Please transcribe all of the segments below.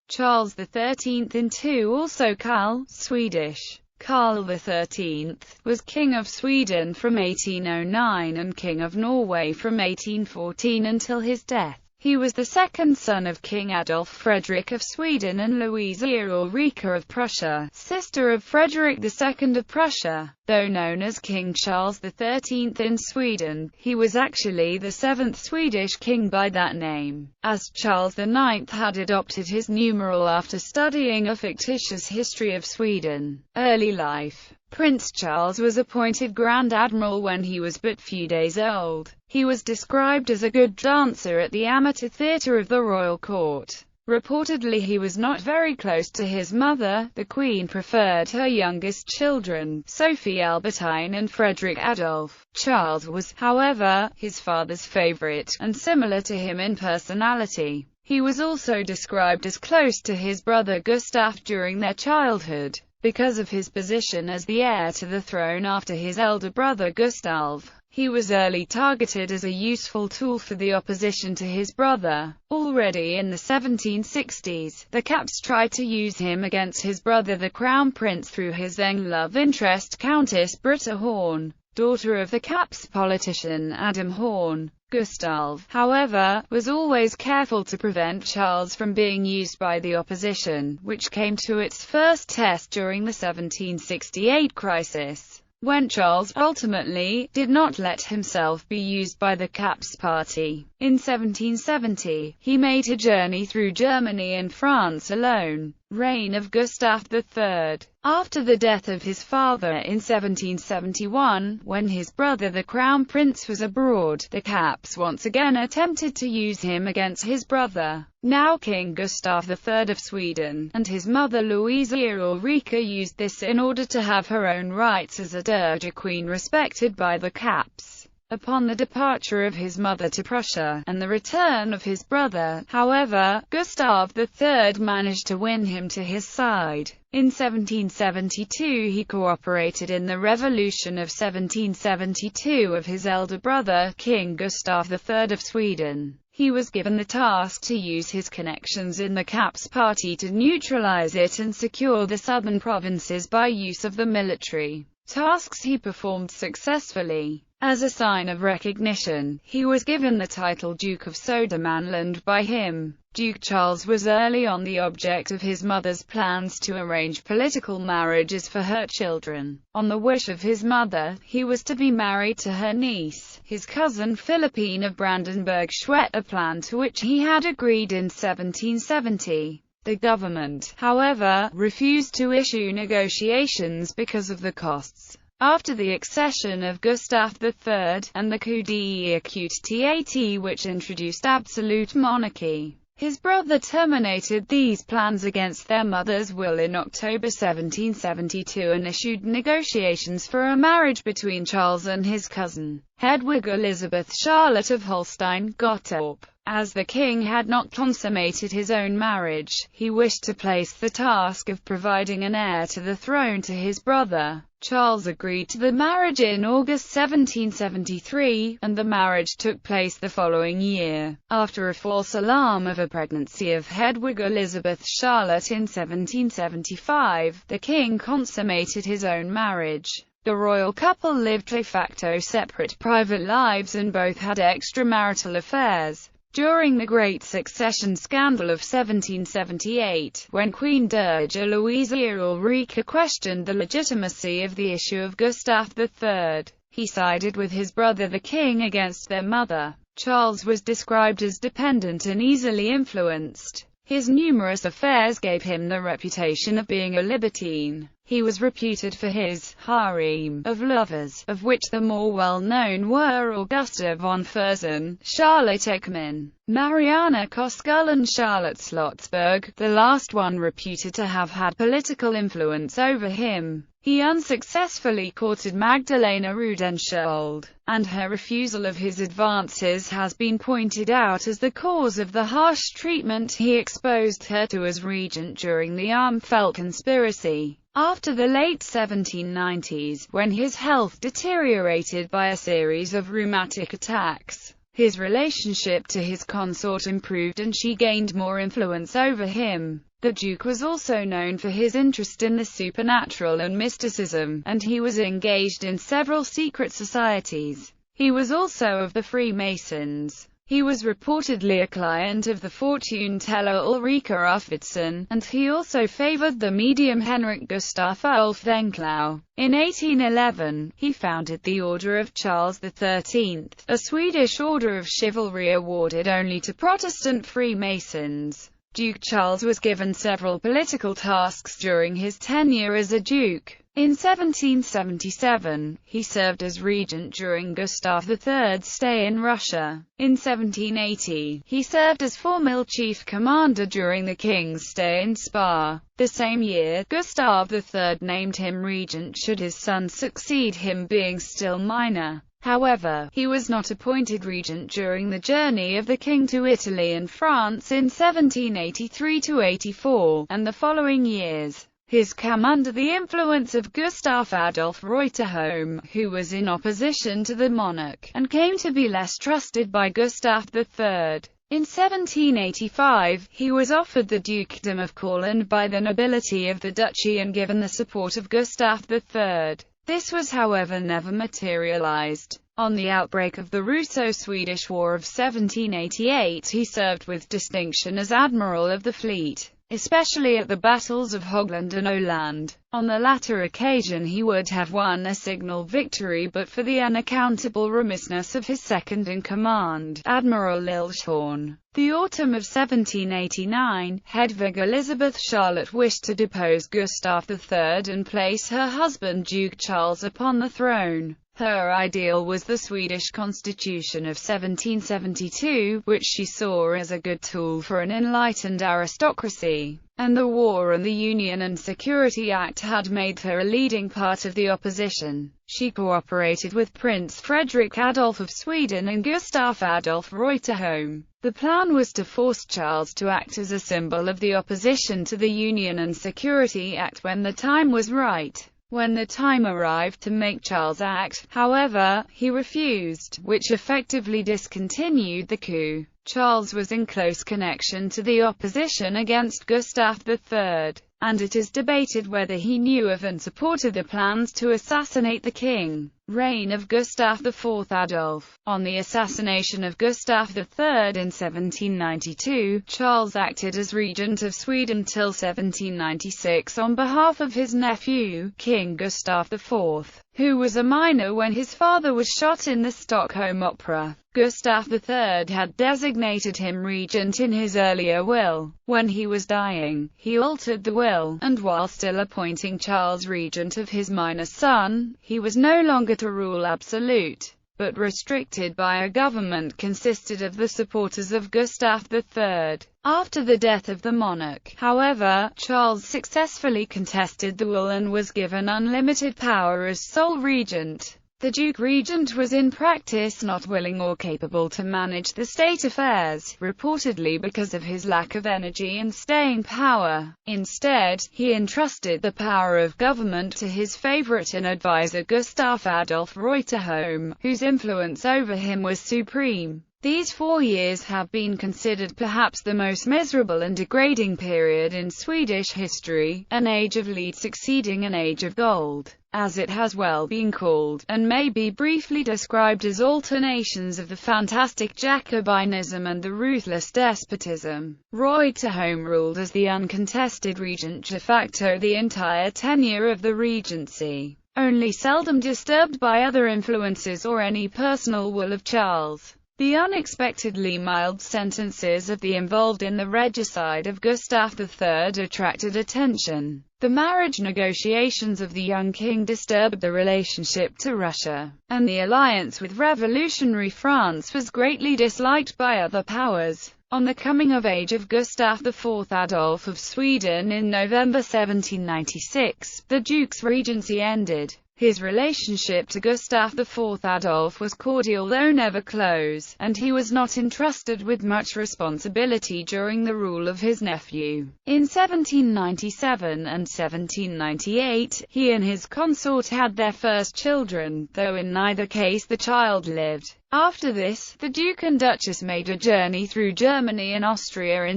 Charles XIII in 2. Also Carl, Swedish. Carl XIII was King of Sweden from 1809 and King of Norway from 1814 until his death. He was the second son of King Adolf Frederick of Sweden and Louisa Ulrika of Prussia, sister of Frederick II of Prussia. Though known as King Charles XIII in Sweden, he was actually the seventh Swedish king by that name, as Charles IX had adopted his numeral after studying a fictitious history of Sweden. Early life. Prince Charles was appointed Grand Admiral when he was but few days old. He was described as a good dancer at the amateur theatre of the royal court. Reportedly he was not very close to his mother. The Queen preferred her youngest children, Sophie Albertine and Frederick Adolf. Charles was, however, his father's favourite, and similar to him in personality. He was also described as close to his brother Gustav during their childhood, because of his position as the heir to the throne after his elder brother Gustav. He was early targeted as a useful tool for the opposition to his brother. Already in the 1760s, the Caps tried to use him against his brother the Crown Prince through his then love interest Countess Britta Horn, daughter of the Caps politician Adam Horn. Gustav, however, was always careful to prevent Charles from being used by the opposition, which came to its first test during the 1768 crisis, when Charles ultimately did not let himself be used by the Caps party. In 1770, he made a journey through Germany and France alone. Reign of Gustav III. After the death of his father in 1771, when his brother the Crown Prince was abroad, the Caps once again attempted to use him against his brother, now King Gustav III of Sweden, and his mother Louisa Ulrika used this in order to have her own rights as a dowager queen respected by the Caps. Upon the departure of his mother to Prussia, and the return of his brother, however, Gustav III managed to win him to his side. In 1772 he cooperated in the revolution of 1772 of his elder brother, King Gustav III of Sweden. He was given the task to use his connections in the Caps party to neutralize it and secure the southern provinces by use of the military. Tasks he performed successfully. As a sign of recognition, he was given the title Duke of Södermanland by him. Duke Charles was early on the object of his mother's plans to arrange political marriages for her children. On the wish of his mother, he was to be married to her niece, his cousin Philippine of Brandenburg-Schwedt, a plan to which he had agreed in 1770. The government, however, refused to issue negotiations because of the costs. After the accession of Gustav III, and the coup d'état which introduced absolute monarchy, his brother terminated these plans against their mother's will in October 1772 and issued negotiations for a marriage between Charles and his cousin, Hedwig Elizabeth Charlotte of Holstein-Gottorp. As the king had not consummated his own marriage, he wished to place the task of providing an heir to the throne to his brother. Charles agreed to the marriage in August 1773, and the marriage took place the following year. After a false alarm of a pregnancy of Hedwig Elizabeth Charlotte in 1775, the king consummated his own marriage. The royal couple lived de facto separate private lives and both had extramarital affairs. During the Great Succession Scandal of 1778, when Queen Dowager Louisa Ulrika questioned the legitimacy of the issue of Gustav III, he sided with his brother the king against their mother. Charles was described as dependent and easily influenced. His numerous affairs gave him the reputation of being a libertine. He was reputed for his harem of lovers, of which the more well-known were Augusta von Fersen, Charlotte Ekman, Mariana Koskul and Charlotte Slotsberg, the last one reputed to have had political influence over him. He unsuccessfully courted Magdalena Rudensköld, and her refusal of his advances has been pointed out as the cause of the harsh treatment he exposed her to as regent during the Armfelt conspiracy. After the late 1790s, when his health deteriorated by a series of rheumatic attacks, his relationship to his consort improved and she gained more influence over him. The Duke was also known for his interest in the supernatural and mysticism, and he was engaged in several secret societies. He was also of the Freemasons. He was reportedly a client of the fortune-teller Ulrika Arvidsson, and he also favored the medium Henrik Gustaf Ulf Venklau. In 1811, he founded the Order of Charles XIII, a Swedish order of chivalry awarded only to Protestant Freemasons. Duke Charles was given several political tasks during his tenure as a duke. In 1777, he served as regent during Gustav III's stay in Russia. In 1780, he served as formal chief commander during the king's stay in Spa. The same year, Gustav III named him regent should his son succeed him, being still minor. However, he was not appointed regent during the journey of the king to Italy and France in 1783–84, and the following years. His came under the influence of Gustav Adolf Reuterholm, who was in opposition to the monarch, and came to be less trusted by Gustav III. In 1785, he was offered the dukedom of Courland by the nobility of the duchy and given the support of Gustav III. This was however never materialized. On the outbreak of the Russo-Swedish War of 1788, he served with distinction as admiral of the fleet, especially at the battles of Högland and Åland. On the latter occasion he would have won a signal victory but for the unaccountable remissness of his second-in-command, Admiral Lilshorn. The autumn of 1789, Hedvig Elizabeth Charlotte wished to depose Gustav III and place her husband Duke Charles upon the throne. Her ideal was the Swedish Constitution of 1772, which she saw as a good tool for an enlightened aristocracy, and the War and the Union and Security Act had made her a leading part of the opposition. She cooperated with Prince Frederick Adolf of Sweden and Gustav Adolf Reuterholm. The plan was to force Charles to act as a symbol of the opposition to the Union and Security Act when the time was right. When the time arrived to make Charles act, however, he refused, which effectively discontinued the coup. Charles was in close connection to the opposition against Gustav III, and it is debated whether he knew of and supported the plans to assassinate the king. Reign of Gustav IV Adolf. On the assassination of Gustav III in 1792, Charles acted as regent of Sweden till 1796 on behalf of his nephew, King Gustav IV, who was a minor when his father was shot in the Stockholm Opera. Gustav III had designated him regent in his earlier will. When he was dying, he altered the will, and while still appointing Charles regent of his minor son, he was no longer to rule absolute, but restricted by a government consisted of the supporters of Gustav III. After the death of the monarch, however, Charles successfully contested the will and was given unlimited power as sole regent. The Duke Regent was in practice not willing or capable to manage the state affairs, reportedly because of his lack of energy and staying power. Instead, he entrusted the power of government to his favorite and advisor Gustav Adolf Reuterholm, whose influence over him was supreme. These 4 years have been considered perhaps the most miserable and degrading period in Swedish history, an age of lead succeeding an age of gold, as it has well been called, and may be briefly described as alternations of the fantastic Jacobinism and the ruthless despotism. Reuterholm ruled as the uncontested regent de facto the entire tenure of the regency, only seldom disturbed by other influences or any personal will of Charles. The unexpectedly mild sentences of the involved in the regicide of Gustav III attracted attention. The marriage negotiations of the young king disturbed the relationship to Russia, and the alliance with revolutionary France was greatly disliked by other powers. On the coming of age of Gustav IV Adolf of Sweden in November 1796, the Duke's regency ended. His relationship to Gustav IV Adolf was cordial though never close, and he was not entrusted with much responsibility during the rule of his nephew. In 1797 and 1798, he and his consort had their first children, though in neither case the child lived. After this, the Duke and Duchess made a journey through Germany and Austria in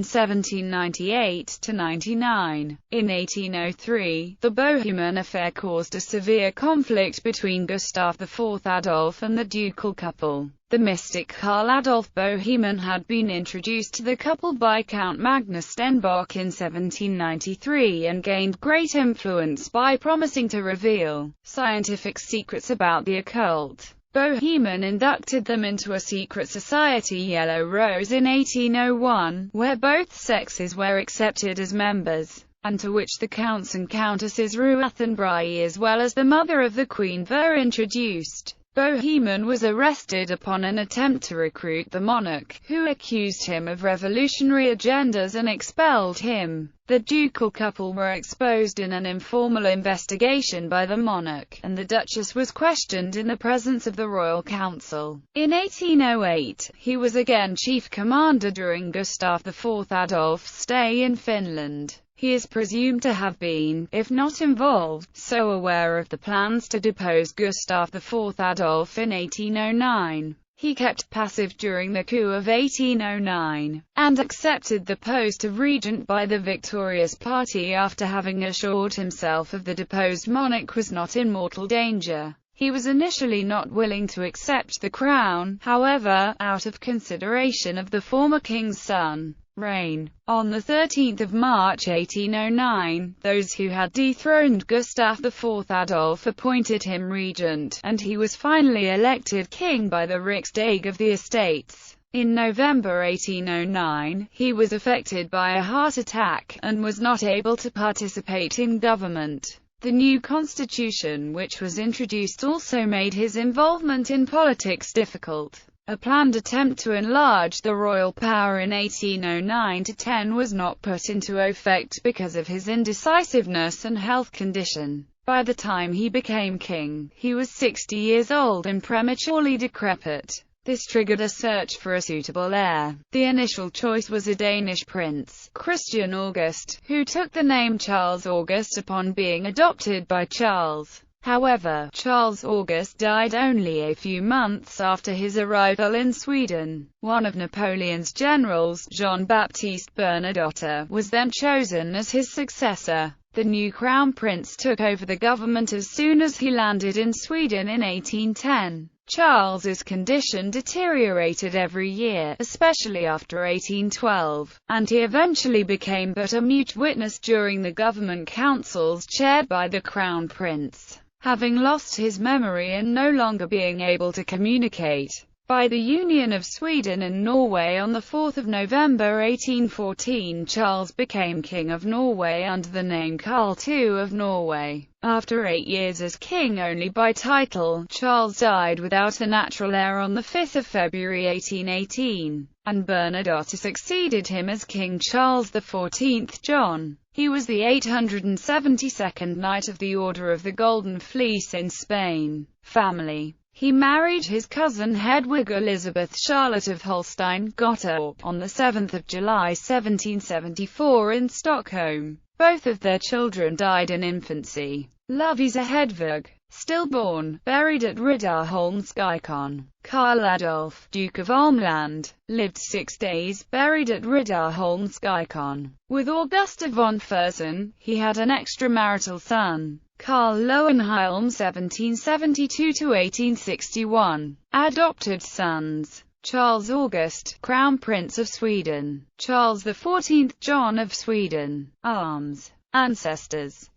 1798–99. In 1803, the Bohemian affair caused a severe conflict between Gustav IV Adolf and the ducal couple. The mystic Karl Adolf Bohemian had been introduced to the couple by Count Magnus Stenbock in 1793 and gained great influence by promising to reveal scientific secrets about the occult. Bohemian inducted them into a secret society, Yellow Rose, in 1801, where both sexes were accepted as members, and to which the counts and countesses Ruath and Brie as well as the mother of the Queen were introduced. Bohemian was arrested upon an attempt to recruit the monarch, who accused him of revolutionary agendas and expelled him. The ducal couple were exposed in an informal investigation by the monarch, and the Duchess was questioned in the presence of the Royal Council. In 1808, he was again chief commander during Gustav IV Adolf's stay in Finland. He is presumed to have been, if not involved, so aware of the plans to depose Gustav IV Adolf in 1809. He kept passive during the coup of 1809, and accepted the post of regent by the victorious party after having assured himself of the deposed monarch was not in mortal danger. He was initially not willing to accept the crown, however, out of consideration of the former king's son. Reign. On 13 March 1809, those who had dethroned Gustav IV Adolf appointed him regent, and he was finally elected king by the Riksdag of the Estates. In November 1809, he was affected by a heart attack, and was not able to participate in government. The new constitution which was introduced also made his involvement in politics difficult. A planned attempt to enlarge the royal power in 1809–10 was not put into effect because of his indecisiveness and health condition. By the time he became king, he was 60 years old and prematurely decrepit. This triggered a search for a suitable heir. The initial choice was a Danish prince, Christian August, who took the name Charles August upon being adopted by Charles. However, Charles August died only a few months after his arrival in Sweden. One of Napoleon's generals, Jean-Baptiste Bernadotte, was then chosen as his successor. The new crown prince took over the government as soon as he landed in Sweden in 1810. Charles's condition deteriorated every year, especially after 1812, and he eventually became but a mute witness during the government councils chaired by the crown prince. Having lost his memory and no longer being able to communicate, by the union of Sweden and Norway on 4 November 1814, Charles became King of Norway under the name Karl II of Norway. After 8 years as king only by title, Charles died without a natural heir on 5 February 1818, and Bernadotte succeeded him as King Charles XIV John. He was the 872nd Knight of the Order of the Golden Fleece in Spain. Family. He married his cousin Hedwig Elizabeth Charlotte of Holstein-Gottorp on 7 July 1774 in Stockholm. Both of their children died in infancy. Lovisa Hedvig, stillborn, buried at Riddarholmskyrkan. Karl Adolf, Duke of Almland, lived 6 days, buried at Riddarholmskyrkan. With Augusta von Fersen, he had an extramarital son, Karl Lowenheim (1772–1861). Adopted sons: Charles August, Crown Prince of Sweden; Charles XIV John of Sweden. Arms. Ancestors: